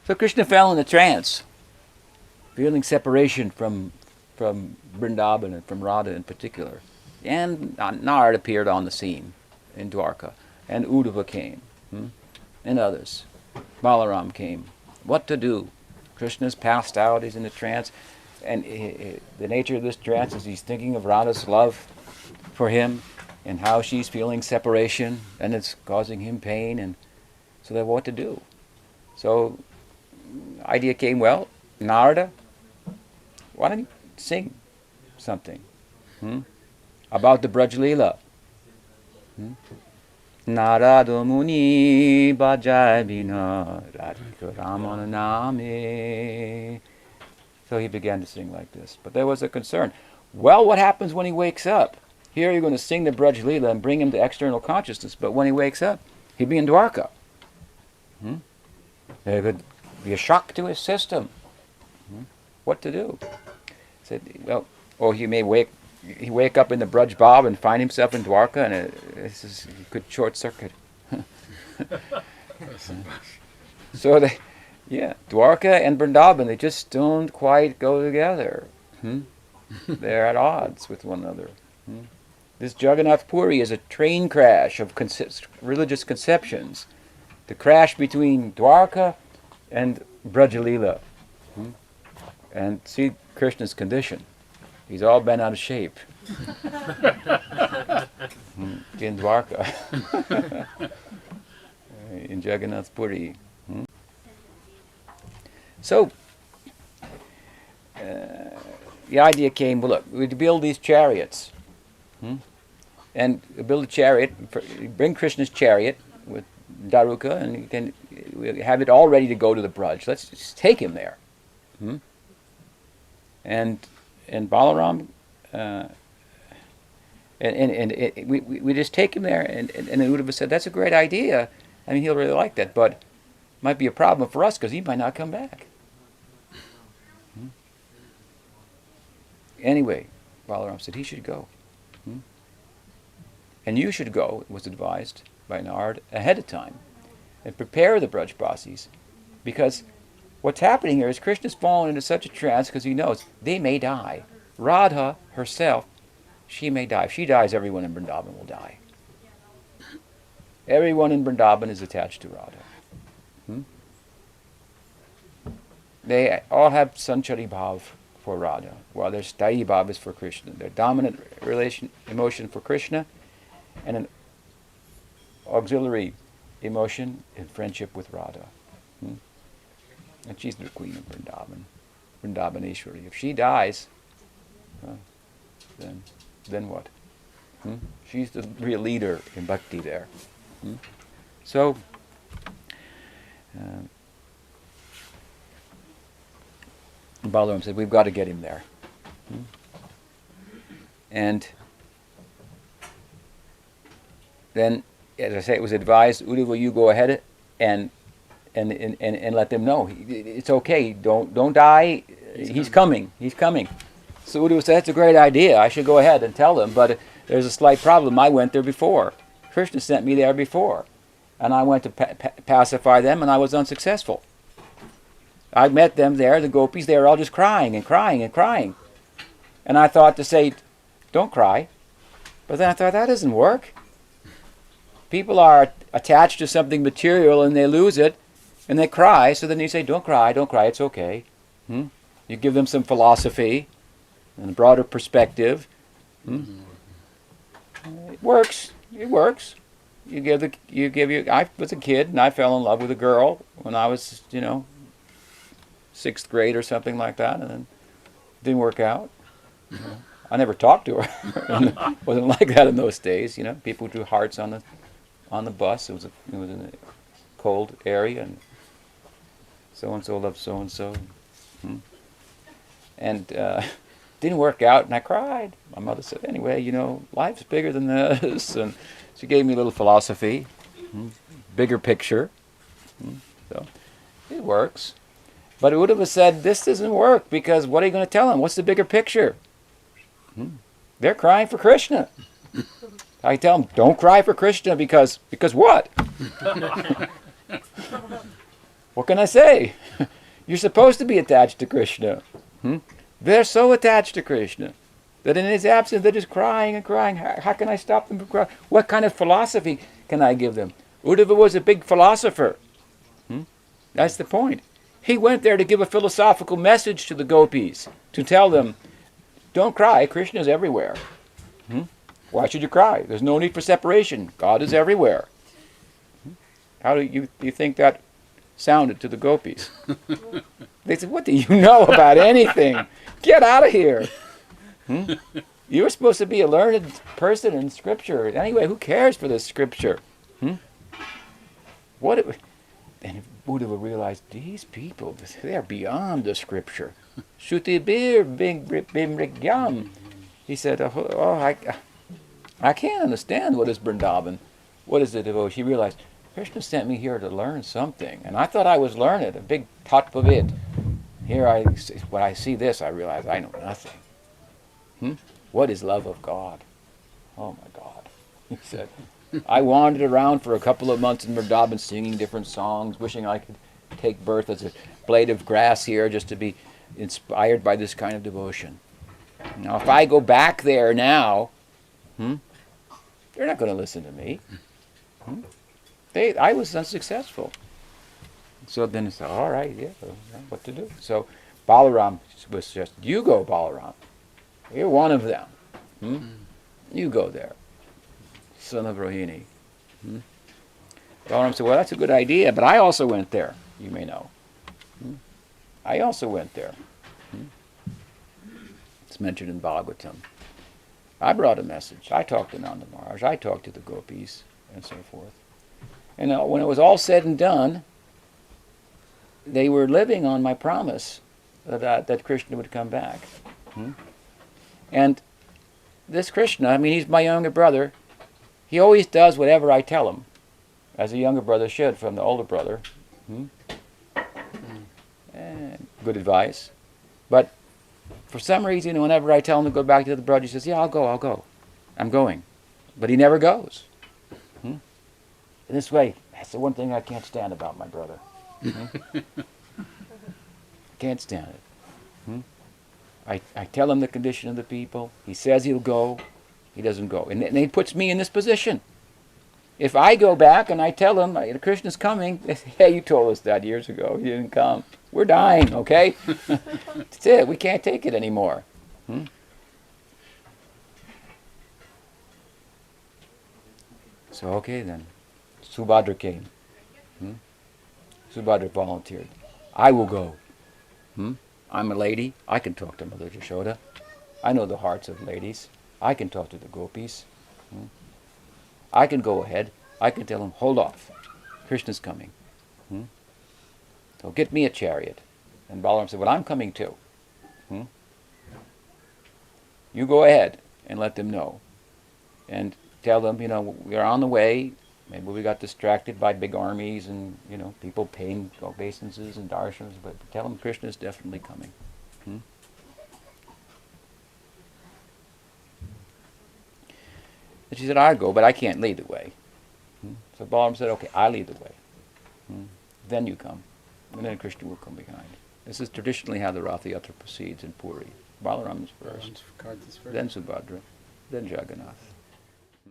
So Krishna fell in a trance, feeling separation from Vrindavan and from Radha in particular. And Nard appeared on the scene in Dwarka, and Uddhava came, and others. Balaram came. What to do? Krishna's passed out, he's in a trance, and the nature of this trance is he's thinking of Radha's love for him and how she's feeling separation, and it's causing him pain, and so they what to do. So idea came, well, Narada, why don't you sing something about the Braj Leela? Narada Muni Bajai Bina Radhika Ramana Name. So he began to sing like this. But there was a concern. Well, what happens when he wakes up? Here you're going to sing the Braj Leela and bring him to external consciousness, but when he wakes up, he'd be in Dwarka. There could be a shock to his system. What to do? He said, well, or he may wake up in the Braj Bhav and find himself in Dwarka, and he could short circuit. So Dwarka and Vrindavan, they just don't quite go together. They're at odds with one another. This Jagannath Puri is a train crash of religious conceptions. The crash between Dwarka and Brajalila. And see Krishna's condition. He's all bent out of shape. In Dwarka. In Jagannath Puri. So, the idea came, well look, we'd build these chariots. And build a chariot, bring Krishna's chariot with Daruka, and you can have it all ready to go to the Braj. Let's just take him there. And Balaram, we just take him there, and Uddhava said, that's a great idea. I mean, he'll really like that, but it might be a problem for us because he might not come back. Anyway, Balaram said he should go. And you should go, it was advised by Nard, ahead of time and prepare the Brajbasis, because what's happening here is Krishna's fallen into such a trance because he knows they may die. Radha herself, she may die. If she dies, everyone in Vrindavan will die. Everyone in Vrindavan is attached to Radha. They all have Sanchari Bhav for Radha, while their Sthayi Bhav is for Krishna. Their dominant emotion for Krishna, and an auxiliary emotion in friendship with Radha. And she's the queen of Vrindavan, Vrindavaneshwari. If she dies, then what? She's the real leader in bhakti there. So, Balaram said, we've got to get him there. And then, as I say, it was advised, Uddhava, you go ahead and let them know it's okay. Don't die. He's coming. So Uddhava said, that's a great idea. I should go ahead and tell them, but there's a slight problem. I went there before. Krishna sent me there before, and I went to pacify them, and I was unsuccessful. I met them there, the gopis. They were all just crying and crying and crying, and I thought to say, don't cry, but then I thought that doesn't work. People are attached to something material and they lose it and they cry, so then you say, don't cry, it's okay. You give them some philosophy and a broader perspective. It works. I was a kid and I fell in love with a girl when I was, 6th grade or something like that, and then it didn't work out. I never talked to her. It wasn't like that in those days, People drew hearts on the bus. It was in a cold area, and so-and-so loved so-and-so. And didn't work out, and I cried. My mother said, anyway, life's bigger than this. And she gave me a little philosophy, bigger picture. So it works. But Uddhava said, this doesn't work, because what are you going to tell them? What's the bigger picture? They're crying for Krishna. I tell them, don't cry for Krishna because what? What can I say? You're supposed to be attached to Krishna. They're so attached to Krishna that in his absence they're just crying and crying. How can I stop them from crying? What kind of philosophy can I give them? Uddhava was a big philosopher. That's the point. He went there to give a philosophical message to the gopis, to tell them, don't cry, Krishna is everywhere. Why should you cry? There's no need for separation. God is everywhere. How do you think that sounded to the gopis? They said, what do you know about anything? Get out of here. You were supposed to be a learned person in scripture. Anyway, who cares for this scripture? And Buddha would realize, these people, they are beyond the scripture. Shruti-bir bim-rig-yam. He said, I can't understand what is Vrindavan. What is the devotion? He realized, Krishna sent me here to learn something. And I thought I was learned, a big tattva-vid. Here, when I see this, I realize I know nothing. What is love of God? Oh my God. He said, I wandered around for a couple of months in Vrindavan singing different songs, wishing I could take birth as a blade of grass here just to be inspired by this kind of devotion. Now, if I go back there now, they're not going to listen to me. I was unsuccessful. So then he said, all right, yeah, what to do? So Balaram was suggested, you go, Balaram. You're one of them. You go there. Son of Rohini. Balaram said, well, that's a good idea, but I also went there, you may know. I also went there. It's mentioned in Bhagavatam. I brought a message. I talked to Nanda Maharaj. I talked to the gopis, and so forth. And when it was all said and done, they were living on my promise that Krishna would come back. And this Krishna, I mean, he's my younger brother. He always does whatever I tell him, as a younger brother should from the older brother. Good advice. But for some reason, whenever I tell him to go back to the brother, he says, yeah, I'll go. I'm going. But he never goes. In this way, that's the one thing I can't stand about my brother. Can't stand it. I tell him the condition of the people. He says he'll go. He doesn't go. And he puts me in this position. If I go back and I tell him, Krishna's coming, they say, hey, you told us that years ago. He didn't come. We're dying, okay? That's it. We can't take it anymore. So, okay then. Subhadra came. Subhadra volunteered. I will go. I'm a lady. I can talk to Mother Yashoda. I know the hearts of ladies. I can talk to the gopis. I can go ahead. I can tell them, hold off. Krishna's coming. So get me a chariot. And Balaram said, well, I'm coming too. You go ahead and let them know. And tell them, we're on the way. Maybe we got distracted by big armies and, people paying obeisances and darshans, but tell them Krishna is definitely coming. And she said, I'll go, but I can't lead the way. So Balaram said, okay, I'll lead the way. Then you come. And then Krishna will come behind. This is traditionally how the Rath Yatra proceeds in Puri. Balaram is first, then Subhadra, then Jagannath.